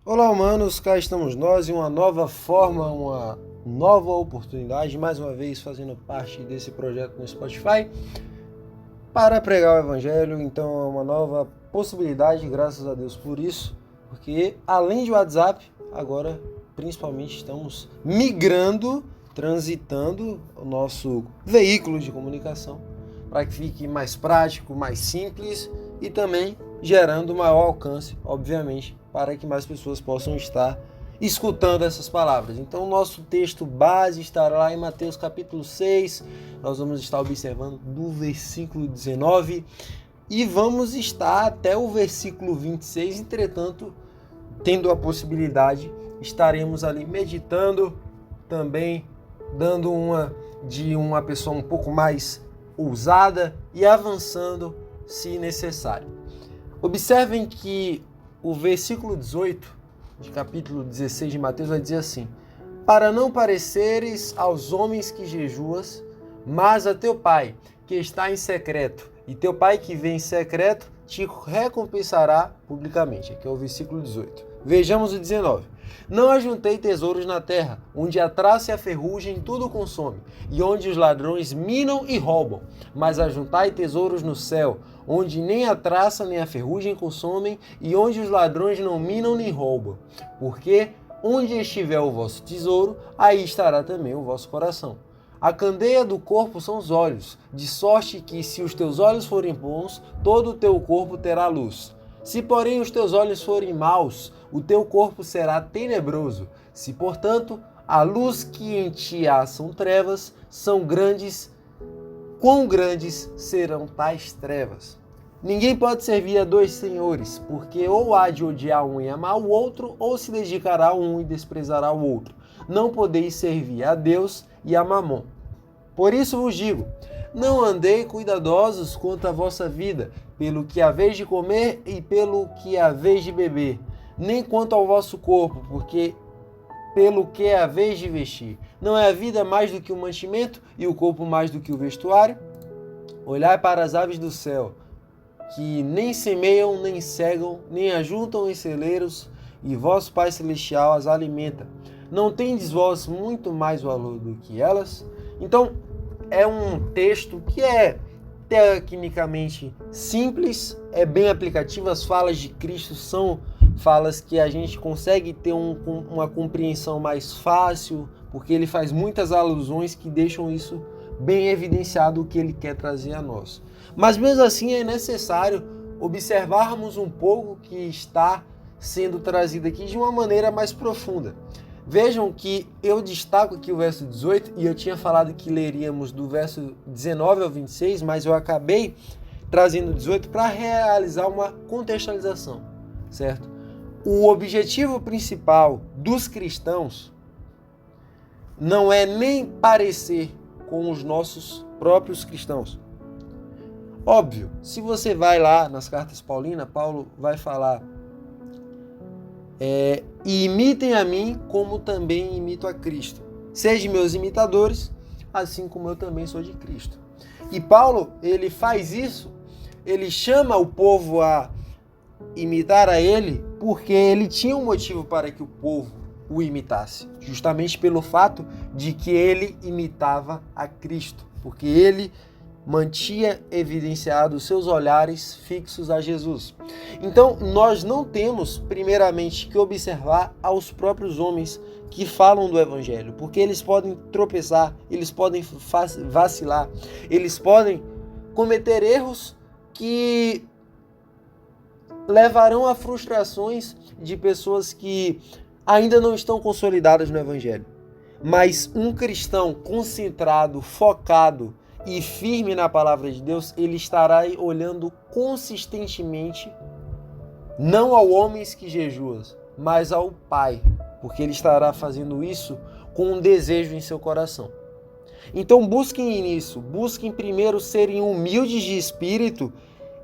Olá, humanos, cá estamos nós em uma nova forma, uma nova oportunidade, mais uma vez fazendo parte desse projeto no Spotify para pregar o Evangelho. Então é uma nova possibilidade, graças a Deus por isso, porque além de WhatsApp, agora principalmente estamos migrando, transitando o nosso veículo de comunicação para que fique mais prático, mais simples e também gerando maior alcance, obviamente, para que mais pessoas possam estar escutando essas palavras. Então, o nosso texto base estará lá em Mateus capítulo 6, nós vamos estar observando do versículo 19 e vamos estar até o versículo 26, entretanto, tendo a possibilidade, estaremos ali meditando, também dando uma pessoa um pouco mais ousada e avançando se necessário. Observem que o versículo 18 de capítulo 16 de Mateus vai dizer assim: para não pareceres aos homens que jejuas, mas a teu Pai que está em secreto, e teu Pai que vê em secreto te recompensará publicamente. Aqui é o versículo 18. Vejamos o 19. Não ajuntei tesouros na terra, onde a traça e a ferrugem tudo consome, e onde os ladrões minam e roubam. Mas ajuntai tesouros no céu, onde nem a traça nem a ferrugem consomem, e onde os ladrões não minam nem roubam. Porque onde estiver o vosso tesouro, aí estará também o vosso coração. A candeia do corpo são os olhos, de sorte que, se os teus olhos forem bons, todo o teu corpo terá luz. Se, porém, os teus olhos forem maus, o teu corpo será tenebroso. Se, portanto, a luz que em ti há são trevas, são grandes, quão grandes serão tais trevas? Ninguém pode servir a dois senhores, porque ou há de odiar um e amar o outro, ou se dedicará a um e desprezará o outro. Não podeis servir a Deus e a Mamon. Por isso vos digo, não andei cuidadosos quanto à vossa vida, pelo que haveis de comer e pelo que haveis de beber, nem quanto ao vosso corpo, porque pelo que haveis de vestir. Não é a vida mais do que o mantimento e o corpo mais do que o vestuário? Olhai para as aves do céu, que nem semeiam, nem cegam, nem ajuntam em celeiros, e vosso Pai Celestial as alimenta. Não tendes vós muito mais valor do que elas? Então, é um texto que é tecnicamente simples, é bem aplicativo. As falas de Cristo são falas que a gente consegue ter uma compreensão mais fácil, porque ele faz muitas alusões que deixam isso bem evidenciado o que ele quer trazer a nós. Mas mesmo assim é necessário observarmos um pouco o que está sendo trazido aqui de uma maneira mais profunda. Vejam que eu destaco aqui o verso 18 e eu tinha falado que leríamos do verso 19 ao 26, mas eu acabei trazendo 18 para realizar uma contextualização, certo? O objetivo principal dos cristãos não é nem parecer com os nossos próprios cristãos. Óbvio, se você vai lá nas cartas paulinas, Paulo vai falar e imitem a mim como também imito a Cristo. Sejam meus imitadores, assim como eu também sou de Cristo. E Paulo, ele faz isso, ele chama o povo a imitar a ele, porque ele tinha um motivo para que o povo o imitasse, justamente pelo fato de que ele imitava a Cristo, porque ele mantinha evidenciados seus olhares fixos a Jesus. Então, nós não temos, primeiramente, que observar aos próprios homens que falam do Evangelho, porque eles podem tropeçar, eles podem vacilar, eles podem cometer erros que levarão a frustrações de pessoas que ainda não estão consolidadas no Evangelho. Mas um cristão concentrado, focado e firme na palavra de Deus, ele estará olhando consistentemente não ao homens que jejuam, mas ao Pai, porque ele estará fazendo isso com um desejo em seu coração. Então busquem nisso, busquem primeiro serem humildes de espírito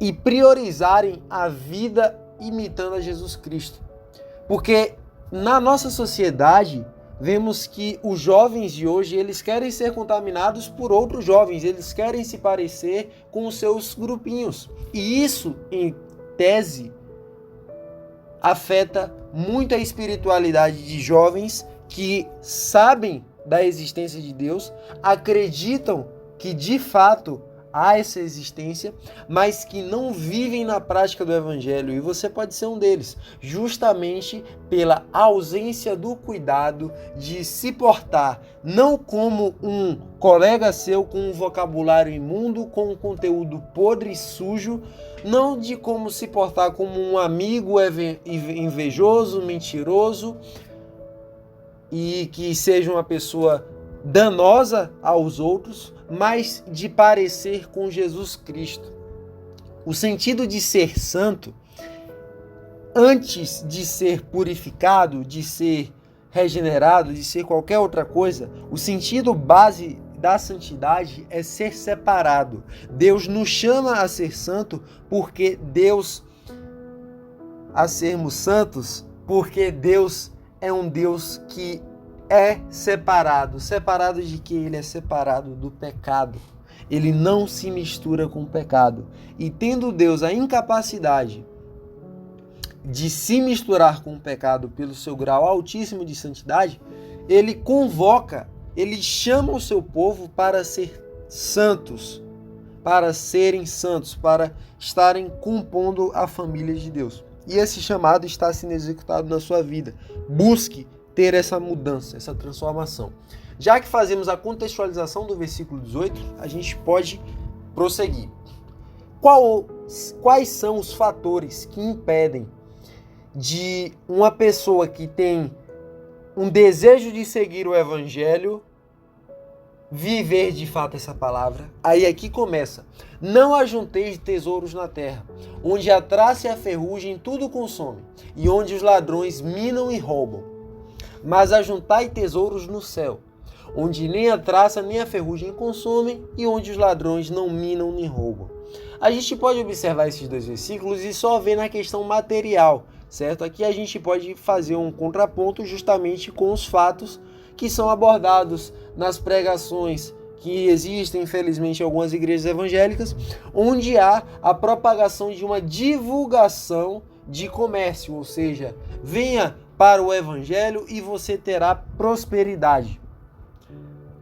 e priorizarem a vida imitando a Jesus Cristo. Porque na nossa sociedade, vemos que os jovens de hoje, eles querem ser contaminados por outros jovens, eles querem se parecer com os seus grupinhos. E isso, em tese, afeta muito a espiritualidade de jovens que sabem da existência de Deus, acreditam que de fato há essa existência, mas que não vivem na prática do Evangelho, e você pode ser um deles, justamente pela ausência do cuidado de se portar não como um colega seu com um vocabulário imundo, com um conteúdo podre e sujo, não de como se portar como um amigo invejoso, mentiroso e que seja uma pessoa danosa aos outros, mas de parecer com Jesus Cristo. O sentido de ser santo, antes de ser purificado, de ser regenerado, de ser qualquer outra coisa, o sentido base da santidade é ser separado. Deus nos chama a ser santo porque Deus a sermos santos, porque Deus é um Deus que é separado. Separado de que? Ele é separado do pecado. Ele não se mistura com o pecado. E tendo Deus a incapacidade de se misturar com o pecado pelo seu grau altíssimo de santidade, ele convoca, ele chama o seu povo para ser santos, para serem santos, para estarem compondo a família de Deus. E esse chamado está sendo executado na sua vida. Busque ter essa mudança, essa transformação. Já que fazemos a contextualização do versículo 18, a gente pode prosseguir. Quais são os fatores que impedem de uma pessoa que tem um desejo de seguir o Evangelho viver de fato essa palavra? Aí aqui começa. Não ajunteis tesouros na terra, onde a traça e a ferrugem tudo consomem, e onde os ladrões minam e roubam. Mas ajuntai tesouros no céu, onde nem a traça nem a ferrugem consomem, e onde os ladrões não minam nem roubam. A gente pode observar esses dois versículos e só ver na questão material, certo? Aqui a gente pode fazer um contraponto justamente com os fatos que são abordados nas pregações que existem, infelizmente, em algumas igrejas evangélicas, onde há a propagação de uma divulgação de comércio, ou seja, venha para o Evangelho e você terá prosperidade.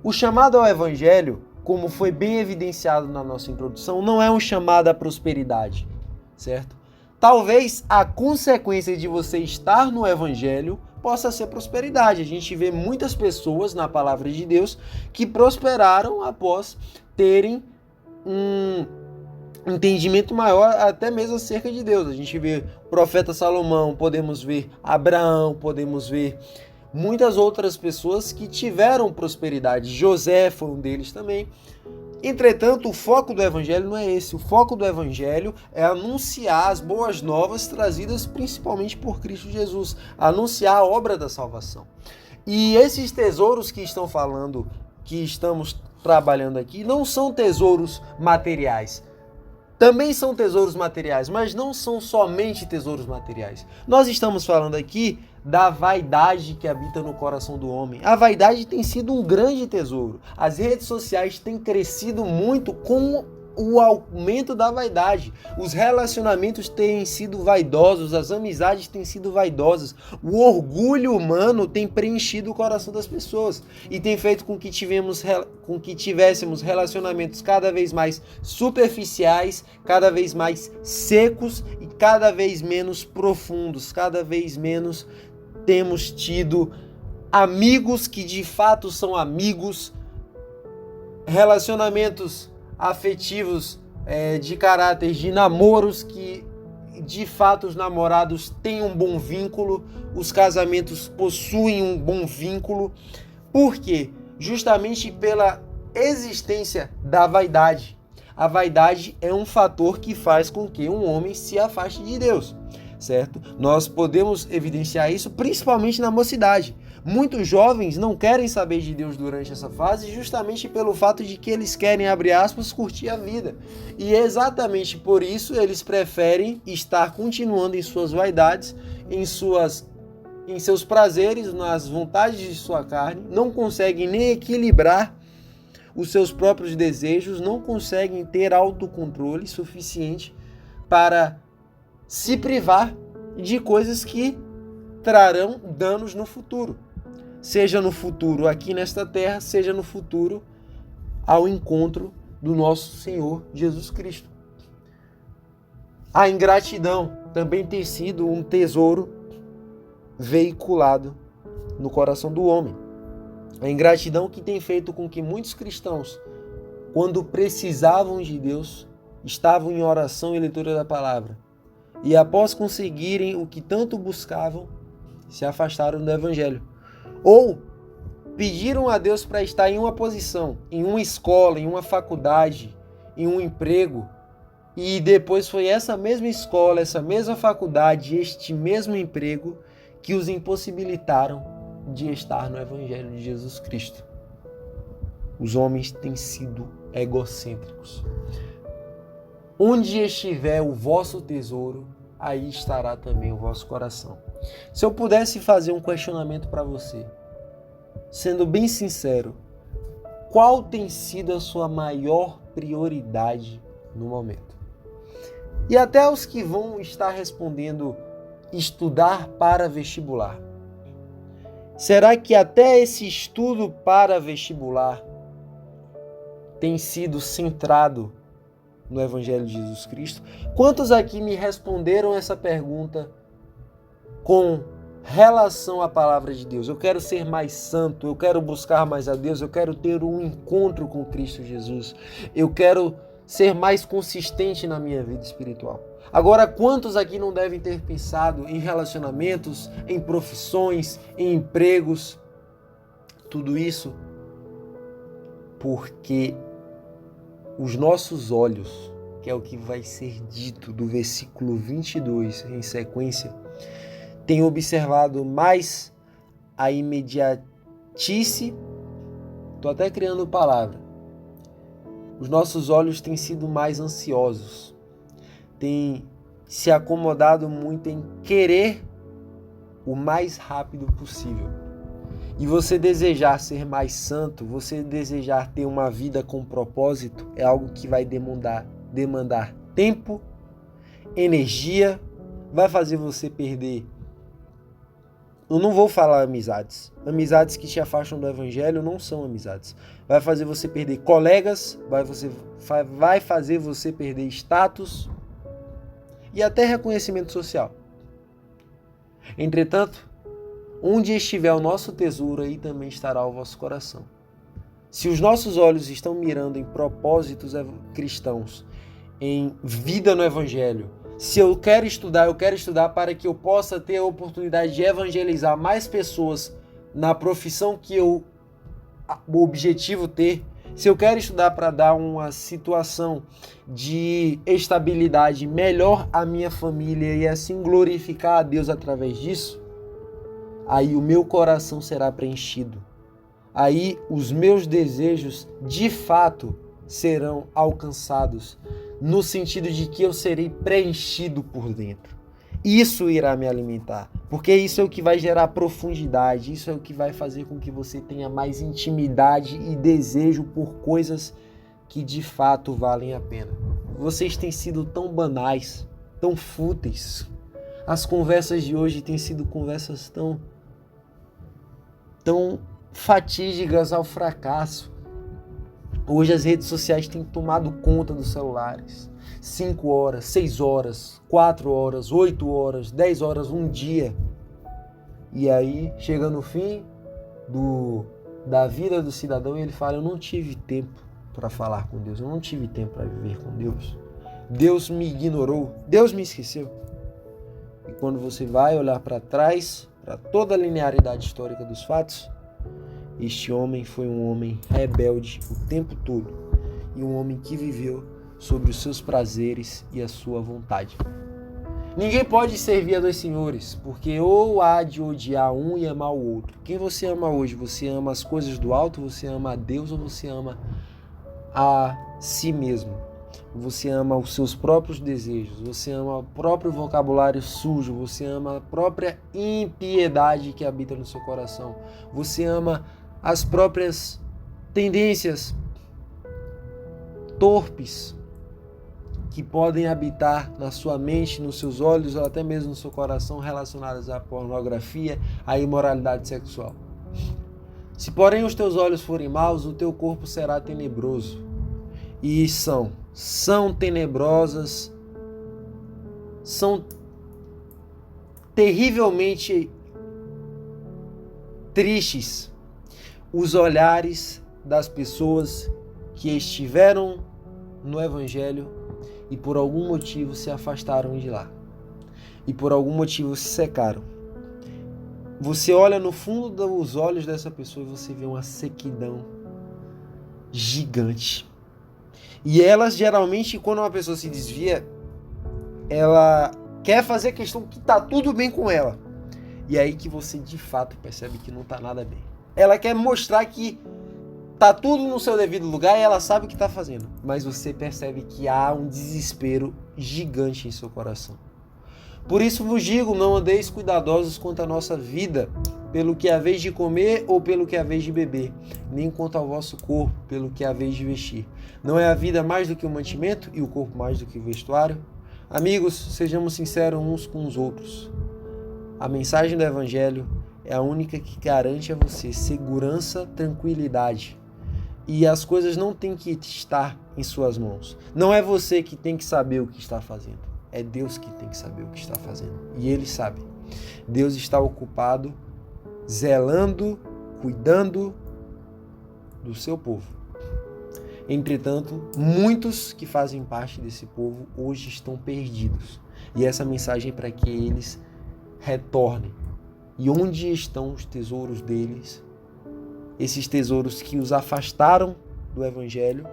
O chamado ao Evangelho, como foi bem evidenciado na nossa introdução, não é um chamado à prosperidade, certo? Talvez a consequência de você estar no Evangelho possa ser prosperidade. A gente vê muitas pessoas na palavra de Deus que prosperaram após terem um entendimento maior até mesmo acerca de Deus. A gente vê o profeta Salomão, podemos ver Abraão, podemos ver muitas outras pessoas que tiveram prosperidade. José foi um deles também. Entretanto, o foco do Evangelho não é esse. O foco do Evangelho é anunciar as boas novas trazidas principalmente por Cristo Jesus, anunciar a obra da salvação. E esses tesouros que estão falando, que estamos trabalhando aqui, não são tesouros materiais. Também são tesouros materiais, mas não são somente tesouros materiais. Nós estamos falando aqui da vaidade que habita no coração do homem. A vaidade tem sido um grande tesouro. As redes sociais têm crescido muito com o aumento da vaidade. Os relacionamentos têm sido vaidosos, as amizades têm sido vaidosas. O orgulho humano tem preenchido o coração das pessoas e tem feito com que tivéssemos relacionamentos cada vez mais superficiais, cada vez mais secos e cada vez menos profundos, cada vez menos temos tido amigos que de fato são amigos, relacionamentos afetivos de caráter de namoros que de fato os namorados têm um bom vínculo, os casamentos possuem um bom vínculo. Por quê? Justamente pela existência da vaidade. A vaidade é um fator que faz com que um homem se afaste de Deus, certo? Nós podemos evidenciar isso principalmente na mocidade. Muitos jovens não querem saber de Deus durante essa fase justamente pelo fato de que eles querem, abre aspas, curtir a vida. E exatamente por isso eles preferem estar continuando em suas vaidades, em seus prazeres, nas vontades de sua carne, não conseguem nem equilibrar os seus próprios desejos, não conseguem ter autocontrole suficiente para se privar de coisas que trarão danos no futuro. Seja no futuro aqui nesta terra, seja no futuro ao encontro do nosso Senhor Jesus Cristo. A ingratidão também tem sido um tesouro veiculado no coração do homem. A ingratidão que tem feito com que muitos cristãos, quando precisavam de Deus, estavam em oração e leitura da palavra. E após conseguirem o que tanto buscavam, se afastaram do Evangelho. Ou pediram a Deus para estar em uma posição, em uma escola, em uma faculdade, em um emprego, e depois foi essa mesma escola, essa mesma faculdade, este mesmo emprego que os impossibilitaram de estar no Evangelho de Jesus Cristo. Os homens têm sido egocêntricos. Onde estiver o vosso tesouro, aí estará também o vosso coração. Se eu pudesse fazer um questionamento para você, sendo bem sincero, qual tem sido a sua maior prioridade no momento? E até os que vão estar respondendo estudar para vestibular. Será que até esse estudo para vestibular tem sido centrado no Evangelho de Jesus Cristo? Quantos aqui me responderam essa pergunta com relação à palavra de Deus? Eu quero ser mais santo, eu quero buscar mais a Deus, eu quero ter um encontro com Cristo Jesus, eu quero ser mais consistente na minha vida espiritual. Agora, quantos aqui não devem ter pensado em relacionamentos, em profissões, em empregos? Tudo isso porque os nossos olhos, que é o que vai ser dito do versículo 22 em sequência, têm observado mais a imediatice. Estou até criando palavra. Os nossos olhos têm sido mais ansiosos, têm se acomodado muito em querer o mais rápido possível. E você desejar ser mais santo, você desejar ter uma vida com propósito, é algo que vai demandar tempo, energia, vai fazer você perder. Eu não vou falar amizades. Amizades que te afastam do Evangelho não são amizades. Vai fazer você perder colegas, vai fazer você perder status e até reconhecimento social. Entretanto, onde estiver o nosso tesouro, aí também estará o vosso coração. Se os nossos olhos estão mirando em propósitos cristãos, em vida no Evangelho, se eu quero estudar para que eu possa ter a oportunidade de evangelizar mais pessoas na profissão que o objetivo ter. Se eu quero estudar para dar uma situação de estabilidade melhor à minha família e assim glorificar a Deus através disso, aí o meu coração será preenchido. Aí os meus desejos de fato serão alcançados, no sentido de que eu serei preenchido por dentro. Isso irá me alimentar, porque isso é o que vai gerar profundidade, isso é o que vai fazer com que você tenha mais intimidade e desejo por coisas que de fato valem a pena. Vocês têm sido tão banais, tão fúteis. As conversas de hoje têm sido conversas tão fatídicas ao fracasso. Hoje as redes sociais têm tomado conta dos celulares. 5 horas, 6 horas, 4 horas, 8 horas, 10 horas, um dia. E aí, chega no fim da vida do cidadão e ele fala: eu não tive tempo para falar com Deus, eu não tive tempo para viver com Deus. Deus me ignorou, Deus me esqueceu. E quando você vai olhar para trás, para toda a linearidade histórica dos fatos, este homem foi um homem rebelde o tempo todo e um homem que viveu sobre os seus prazeres e a sua vontade. Ninguém pode servir a dois senhores, porque ou há de odiar um e amar o outro. Quem você ama hoje? Você ama as coisas do alto, você ama a Deus ou você ama a si mesmo? Você ama os seus próprios desejos, você ama o próprio vocabulário sujo, você ama a própria impiedade que habita no seu coração, você ama as próprias tendências torpes, que podem habitar na sua mente, nos seus olhos ou até mesmo no seu coração relacionadas à pornografia, à imoralidade sexual. Se porém os teus olhos forem maus, o teu corpo será tenebroso. E são tenebrosas, são terrivelmente tristes os olhares das pessoas que estiveram no Evangelho e por algum motivo se afastaram de lá. E por algum motivo se secaram. Você olha no fundo dos olhos dessa pessoa e você vê uma sequidão gigante. E elas geralmente, quando uma pessoa se desvia, ela quer fazer questão que tá tudo bem com ela. E é aí que você de fato percebe que não tá nada bem. Ela quer mostrar que tá tudo no seu devido lugar e ela sabe o que tá fazendo. Mas você percebe que há um desespero gigante em seu coração. Por isso vos digo, não andeis cuidadosos quanto à nossa vida, pelo que é a vez de comer ou pelo que é a vez de beber, nem quanto ao vosso corpo, pelo que é a vez de vestir. Não é a vida mais do que o mantimento e o corpo mais do que o vestuário? Amigos, sejamos sinceros uns com os outros. A mensagem do Evangelho é a única que garante a você segurança, tranquilidade. E as coisas não têm que estar em suas mãos. Não é você que tem que saber o que está fazendo. É Deus que tem que saber o que está fazendo. E Ele sabe. Deus está ocupado, zelando, cuidando do seu povo. Entretanto, muitos que fazem parte desse povo hoje estão perdidos. E essa mensagem é para que eles retornem. E onde estão os tesouros deles? Esses tesouros que os afastaram do Evangelho,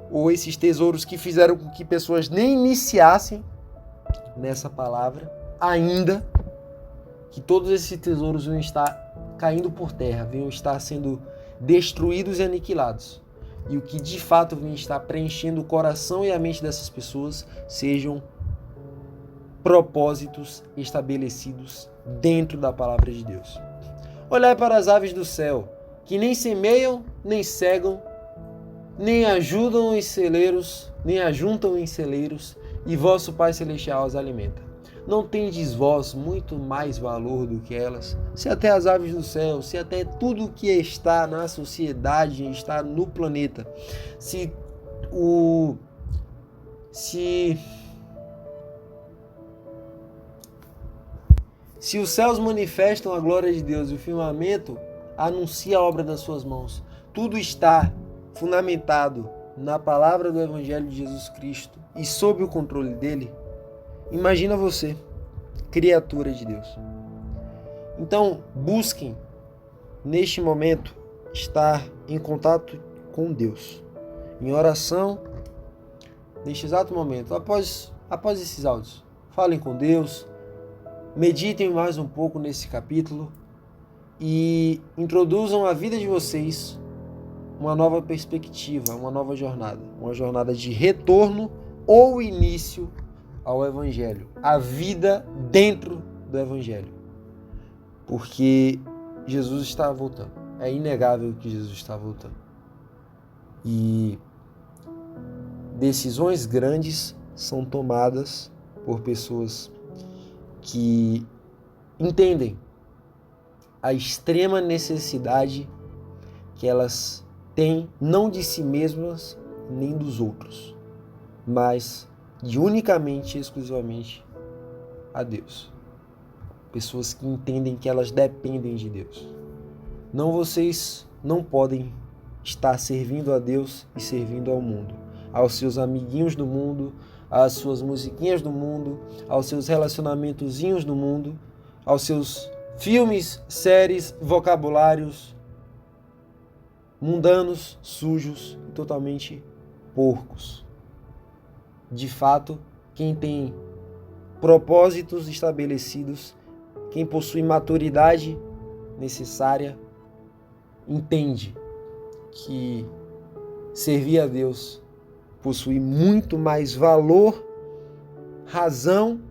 ou esses tesouros que fizeram com que pessoas nem iniciassem nessa palavra, ainda que todos esses tesouros vão estar caindo por terra, vão estar sendo destruídos e aniquilados. E o que de fato vem estar preenchendo o coração e a mente dessas pessoas sejam propósitos estabelecidos dentro da palavra de Deus. Olhai para as aves do céu, que nem semeiam, nem cegam, nem ajudam em celeiros, nem ajuntam em celeiros, e vosso Pai Celestial as alimenta. Não tendes vós muito mais valor do que elas? Se até as aves do céu, se até tudo que está na sociedade, está no planeta, se os céus manifestam a glória de Deus e o firmamento anuncia a obra das suas mãos, tudo está fundamentado na palavra do Evangelho de Jesus Cristo e sob o controle dele, imagina você, criatura de Deus. Então, busquem, neste momento, estar em contato com Deus, em oração, neste exato momento, após esses áudios. Falem com Deus, meditem mais um pouco nesse capítulo e introduzam a vida de vocês uma nova perspectiva, uma nova jornada. Uma jornada de retorno ou início ao Evangelho. A vida dentro do Evangelho. Porque Jesus está voltando. É inegável que Jesus está voltando. E decisões grandes são tomadas por pessoas que entendem a extrema necessidade que elas têm, não de si mesmas nem dos outros, mas de unicamente e exclusivamente a Deus. Pessoas que entendem que elas dependem de Deus. Vocês não podem estar servindo a Deus e servindo ao mundo, aos seus amiguinhos do mundo, às suas musiquinhas do mundo, aos seus relacionamentozinhos do mundo, aos seus filmes, séries, vocabulários mundanos, sujos e totalmente porcos. De fato, quem tem propósitos estabelecidos, quem possui maturidade necessária, entende que servir a Deus possui muito mais valor, razão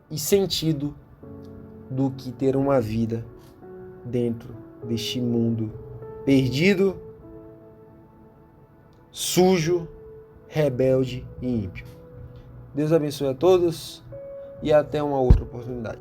e sentido do que ter uma vida dentro deste mundo perdido, sujo, rebelde e ímpio. Deus abençoe a todos e até uma outra oportunidade.